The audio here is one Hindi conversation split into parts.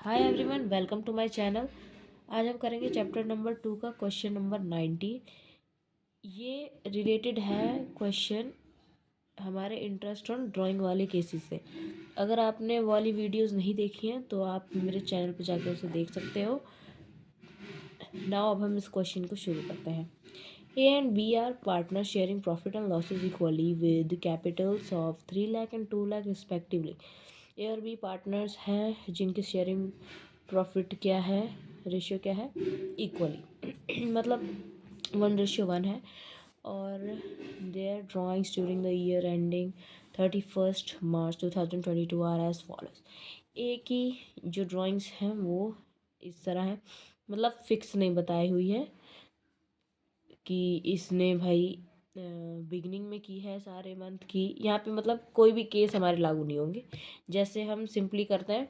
Hi everyone, welcome to my channel. आज हम करेंगे चैप्टर नंबर 2 का क्वेश्चन नंबर 19। ये रिलेटेड है क्वेश्चन हमारे इंटरेस्ट ऑन ड्राइंग वाले केसेस से। अगर आपने वाली वीडियोस नहीं देखी हैं तो आप मेरे चैनल पर जाकर उसे देख सकते हो। नाउ अब हम इस क्वेश्चन को शुरू करते हैं। A and B are partners sharing profit and losses equally with capitals of 3 lakh and 2 lakh respectively. A और B पार्टनर्स हैं जिनकी शेयरिंग प्रॉफिट क्या है, रेशियो क्या है, इक्वली मतलब 1:1 है। और their drawings during the year ending 31 March 2022 are as follows. A की जो ड्राइंग्स हैं वो इस तरह है, मतलब फिक्स नहीं बताई हुई है कि इसने भाई बिगनिंग में की है सारे मंथ की। यहाँ पे मतलब कोई भी केस हमारे लागू नहीं होंगे। जैसे हम सिंपली करते हैं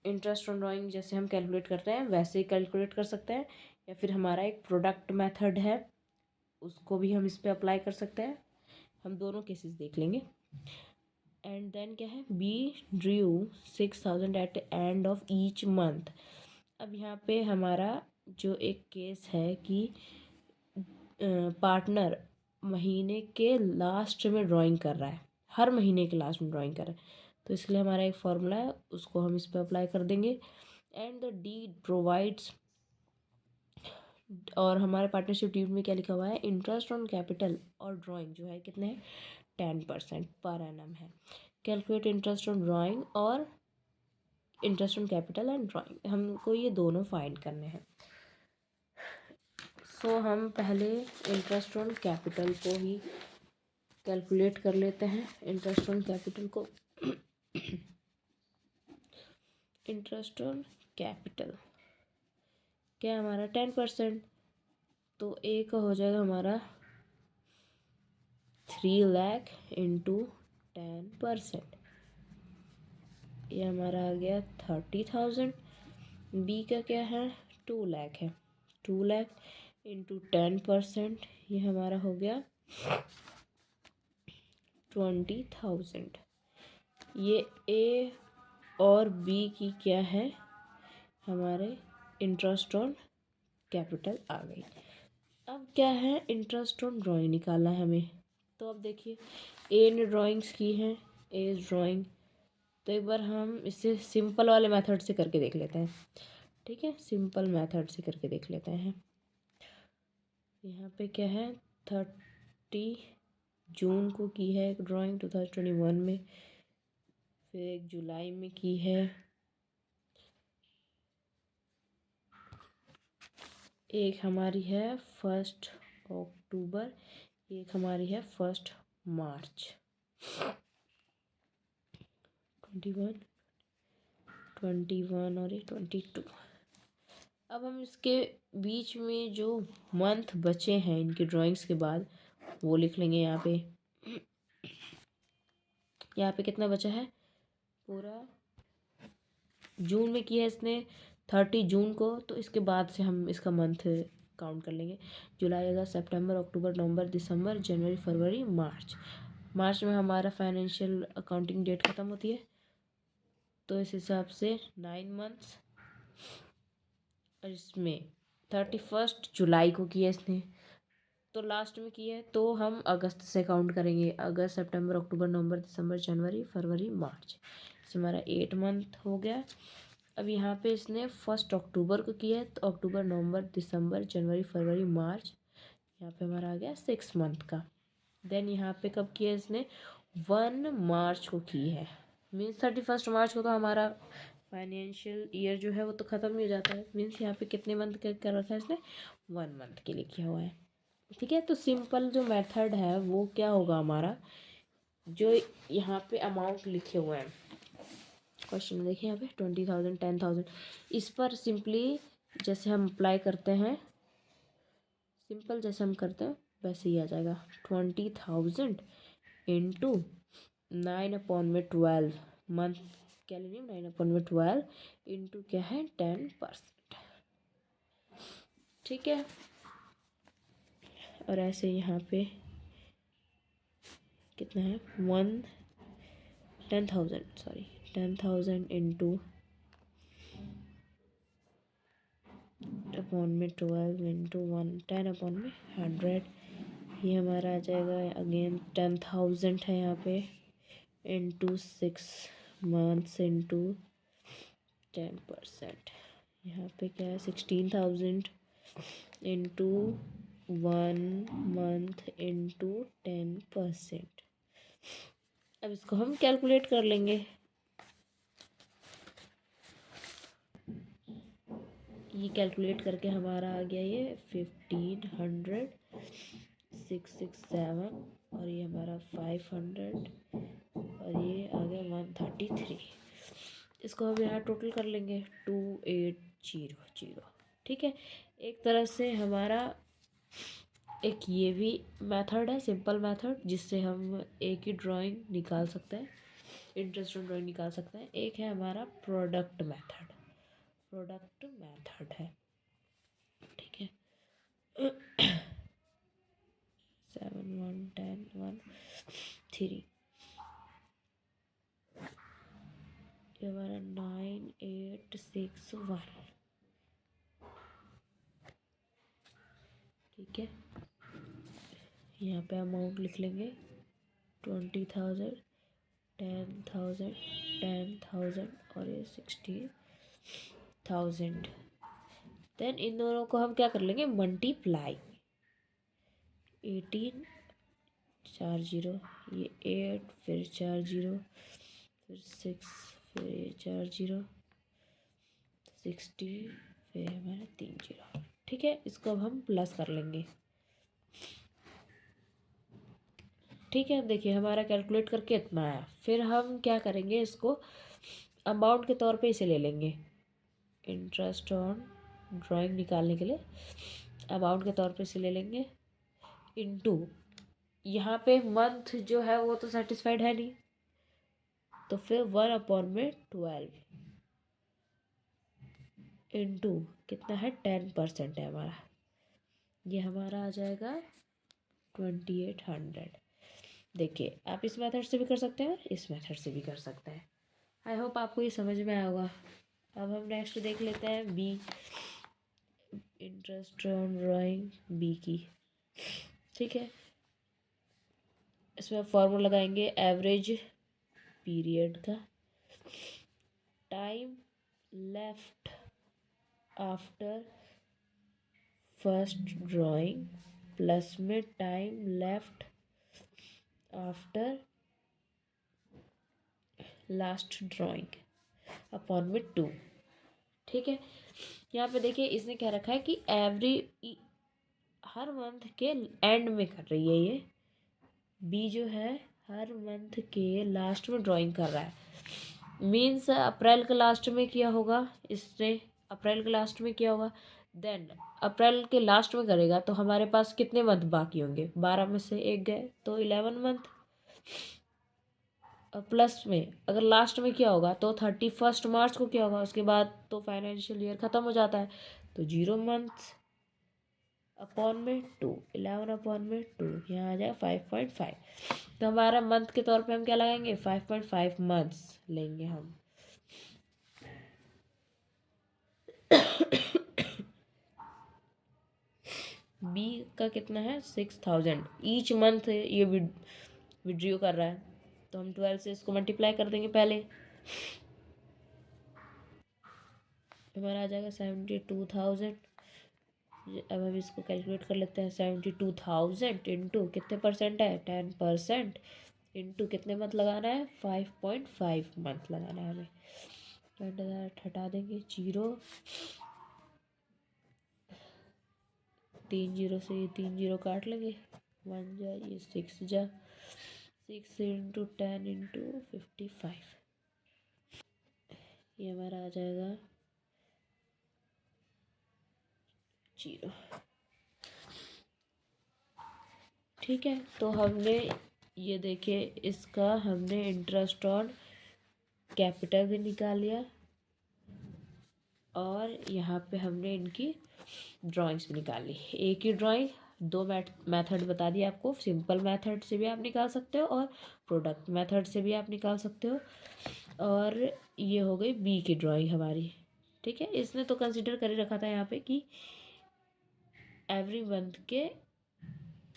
इंटरेस्ट ऑन ड्राइंग, जैसे हम कैलकुलेट करते हैं वैसे ही कैलकुलेट कर सकते हैं, या फिर हमारा एक प्रोडक्ट मेथड है उसको भी हम इस पर अप्लाई कर सकते हैं। हम दोनों केसेस देख लेंगे। एंड देन क्या है, be drew 6,000 at end of each month. अब यहाँ पे हमारा जो एक केस है कि पार्टनर महीने के लास्ट में ड्राइंग कर रहा है, हर महीने के लास्ट में ड्राइंग कर रहा है, तो इसके लिए हमारा एक फॉर्मूला है, उसको हम इस पर अप्लाई कर देंगे। एंड द डीड प्रोवाइड्स, और हमारे पार्टनरशिप डीड में क्या लिखा हुआ है, इंटरेस्ट ऑन कैपिटल और ड्राइंग जो है कितने हैं 10% पर एनम है। कैलकुलेट इंटरेस्ट ऑन ड्राइंग और interest on capital and drawing, हमको ये दोनों फाइंड करने हैं। सो हम पहले इंटरेस्ट ऑन कैपिटल को ही कैलकुलेट कर लेते हैं। इंटरेस्ट ऑन कैपिटल को इंटरेस्ट ऑन कैपिटल क्या हमारा 10%, तो ए का हो जाएगा हमारा 3 लाख इंटू 10%, ये हमारा आ गया 30,000। बी का क्या है 2 लाख है, 2 लाख इंटू 10%, ये हमारा हो गया 20,000। ये ए और बी की क्या है हमारे इंटरेस्ट ऑन कैपिटल आ गई। अब क्या है, इंटरेस्ट ऑन ड्राइंग निकालना है हमें। तो अब देखिए ए ने ड्राइंग्स की हैं, ए ड्राइंग, तो एक बार हम इसे सिंपल वाले मेथड से करके देख लेते हैं। ठीक है, सिंपल मेथड से करके देख लेते हैं। यहाँ पे क्या है 30 जून को की है एक ड्राइंग 2021 में, फिर एक जुलाई में की है, एक हमारी है 1 अक्टूबर, एक हमारी है 1 मार्च 21 और ये 22। अब हम इसके बीच में जो मंथ बचे हैं इनके ड्राइंग्स के बाद वो लिख लेंगे यहाँ पे। यहाँ पे कितना बचा है, पूरा जून में किया है इसने 30 जून को, तो इसके बाद से हम इसका मंथ काउंट कर लेंगे। जुलाई, अगस्त, सितंबर, अक्टूबर, नवंबर, दिसंबर, जनवरी, फरवरी, मार्च। मार्च में हमारा फाइनेंशियल अकाउंटिंग डेट ख़त्म होती है, तो इस हिसाब से 9 मंथ्स। और इसमें 31 जुलाई को किया इसने, तो लास्ट में किया है, तो हम अगस्त से काउंट करेंगे। अगस्त, सितंबर, अक्टूबर, नवंबर, दिसंबर, जनवरी, फरवरी, मार्च, इससे हमारा 8 मंथ हो गया। अब यहाँ पे इसने 1 अक्टूबर को किया है, तो अक्टूबर, नवंबर, दिसंबर, जनवरी, फरवरी, मार्च, यहाँ पे हमारा आ गया 6 मंथ का। देन यहाँ पे कब किया इसने 1 मार्च को की है, मीन्स 31 मार्च को तो हमारा फाइनेंशियल ईयर जो है वो तो ख़त्म ही हो जाता है। मीन्स यहाँ पे कितने मंथ का कर रखा है इसने 1 मंथ के लिए किया हुआ है। ठीक है, तो सिंपल जो मेथड है वो क्या होगा हमारा, जो यहाँ पे अमाउंट लिखे हुए हैं क्वेश्चन में, देखिए यहाँ पे 20,000, 10,000, इस पर सिंपली जैसे हम अप्लाई करते हैं, सिंपल जैसे हम करते हैं वैसे ही आ जाएगा। 20,000 इंटू 9/12 मंथ, क्या लेनी है 9/12 इंटू क्या है 10%। ठीक है, और ऐसे यहाँ पे कितना है 10,000 इंटू अपॉन में 12 इंटू 10 अपॉन में 100, ये हमारा आ जाएगा अगेन 10,000 है यहाँ पे, इंटू 6 मंथ्स इंटू 10%। यहाँ पे क्या है 16,000 इंटू 1 मंथ इंटू 10%। अब इसको हम कैलकुलेट कर लेंगे। ये कैलकुलेट करके हमारा आ गया ये 1500, 667, और ये हमारा 500, और ये आ गया 133। इसको हम यहाँ टोटल कर लेंगे 2800। ठीक है, एक तरह से हमारा एक ये भी मेथड है, सिंपल मेथड, जिससे हम एक ही ड्राइंग निकाल सकते हैं, इंटरेस्ट ऑन ड्राइंग निकाल सकते हैं। एक है हमारा प्रोडक्ट मेथड, प्रोडक्ट मेथड है। ठीक है, 7 1 10 1 3, ये हमारा 9861। ठीक है, यहाँ पे अमाउंट लिख लेंगे 20,000, 10,000, 10,000, और ये 60,000। देन इन दोनों को हम क्या कर लेंगे, मल्टीप्लाई। 18, 4 0, ये 8, फिर 4 0, फिर 6, फिर ये 4 0, 60, फिर हमारा 3 0। ठीक है, इसको अब हम प्लस कर लेंगे। ठीक है, देखिए हमारा कैलकुलेट करके इतना आया। फिर हम क्या करेंगे, इसको अमाउंट के तौर पे इसे ले लेंगे। इंटरेस्ट ऑन ड्राइंग निकालने के लिए अमाउंट के तौर पे इसे ले लेंगे, इनटू यहाँ पे मंथ जो है वो तो सेटिस्फाइड है नहीं, तो फिर 1/12 इनटू कितना है 10% है हमारा, ये हमारा आ जाएगा 2800। देखिए आप इस मेथड से भी कर सकते हैं और इस मेथड से भी कर सकते हैं। आई होप आपको ये समझ में आया होगा। अब हम नेक्स्ट देख लेते हैं B, interest on drawing B की। ठीक है, इसमें फॉर्मूला लगाएंगे एवरेज पीरियड का, time left after first drawing plus में time left after last drawing upon में 2। ठीक है, यहाँ पे देखिए इसने क्या रखा है कि हर मंथ के एंड में कर रही है ये बी जो है, हर मंथ के लास्ट में ड्राइंग कर रहा है। मीन्स अप्रैल के लास्ट में किया होगा इसने, अप्रैल के लास्ट में किया होगा, देन अप्रैल के लास्ट में करेगा तो हमारे पास कितने मंथ बाकी होंगे, 12 में से एक गए तो 11 मंथ। प्लस में अगर लास्ट में किया होगा तो 31 मार्च को किया होगा, उसके बाद तो फाइनेंशियल ईयर ख़त्म हो जाता है, तो 0 मंथ अपॉन में 2, 11 अपॉन में 2, यहाँ आ जाए 5.5। तो हमारा मंथ के तौर पे हम क्या लगाएंगे, 5.5 मंथ्स लेंगे हम। बी का कितना है 6,000 ईच मंथ ये विड्रॉ कर रहा है, तो हम 12 से इसको मल्टीप्लाई कर देंगे पहले, हमारा आ जाएगा 72,000। अब हम इसको कैलकुलेट कर लेते हैं, 72,000 इंटू कितने परसेंट है 10%, इंटू कितने मंथ लगाना है 5.5 मंथ लगाना है हमें। 20,000 हटा देंगे, 0, 3 0 से ये 3 0 काट लेंगे, 1 जा, ये 6 जा, 6 इंटू 10 इंटू 55, ये हमारा आ जाएगा 0। ठीक है, तो हमने ये देखिए इसका हमने इंटरेस्ट ऑन कैपिटल भी निकाल लिया, और यहाँ पे हमने इनकी ड्राइंग्स भी निकाल ली। एक ही ड्राइंग, दो मेथड बता दिए आपको, सिंपल मेथड से भी आप निकाल सकते हो और प्रोडक्ट मेथड से भी आप निकाल सकते हो। और ये हो गई बी की ड्राइंग हमारी। ठीक है, इसने तो कंसिडर कर ही रखा था यहाँ पे कि एवरी मंथ के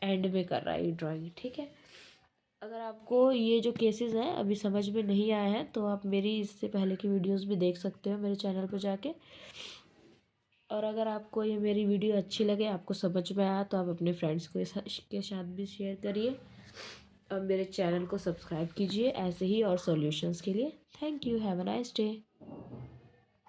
एंड में कर रहा है ये ड्राइंग। ठीक है, अगर आपको ये जो केसेस हैं अभी समझ में नहीं आए हैं तो आप मेरी इससे पहले की वीडियोस भी देख सकते हो मेरे चैनल पर जाके। और अगर आपको ये मेरी वीडियो अच्छी लगे, आपको समझ में आया, तो आप अपने फ्रेंड्स को के साथ भी शेयर करिए और मेरे चैनल को सब्सक्राइब कीजिए ऐसे ही और सॉल्यूशंस के लिए। Thank you, have a nice day.